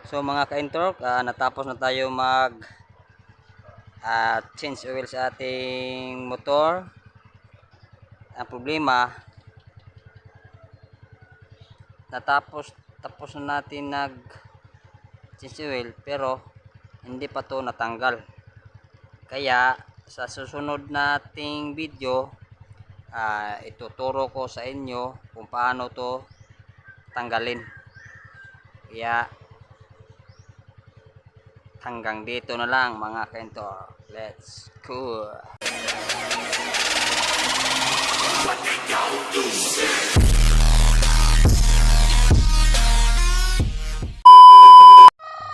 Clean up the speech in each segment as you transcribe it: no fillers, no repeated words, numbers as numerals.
So mga ka-Entork, natapos na tayo mag change oil sa ating motor. Ang problema, tapos na natin nag change oil pero hindi pa to natanggal. Kaya sa susunod nating video, ituturo ko sa inyo kung paano to tanggalin. Kaya hanggang dito na lang mga ka-Entork. Let's go!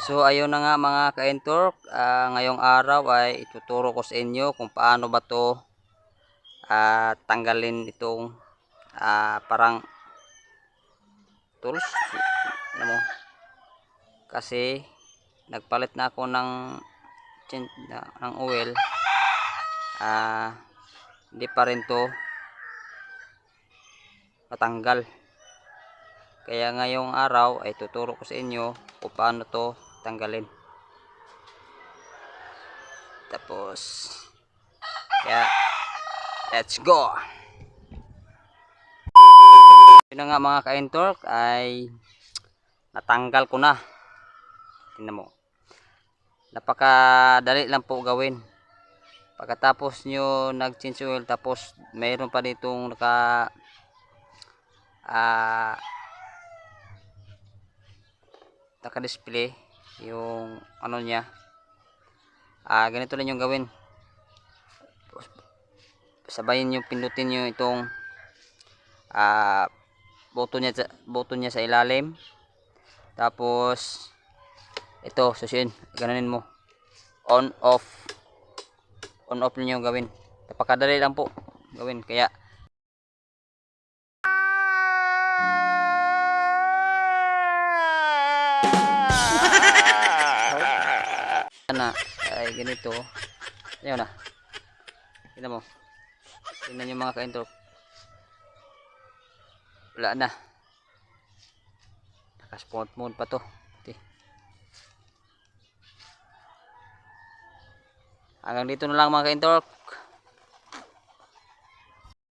So ayun na nga mga ka-Entork, ngayong araw ay ituturo ko sa inyo kung paano ba to tanggalin itong parang tools. Ano mo? Kasi nagpalit na ako ng oil, hindi pa rin to matanggal. Kaya ngayong araw ay tuturo ko sa inyo kung paano to tanggalin. Tapos kaya let's go. Yun na nga mga ka-Entork, ay natanggal ko na. Tingnan mo, napakadali lang po gawin. Pagkatapos nyo nag change oil, tapos mayroon pa ditong naka-display yung ano niya. Ganito lang yung gawin. Sabayin nyo, pindutin nyo itong button niya sa ilalim. Tapos ito, susiin, gananin mo. On off niyo gawin. Napakadali lang po gawin. Kaya na ay ganito. Ayun na. Tingnan mo. Tingnan niyo mga ka-Entork. Wala na. Naka-sport mode pa to. Hanggang dito na lang mga ka-Entork.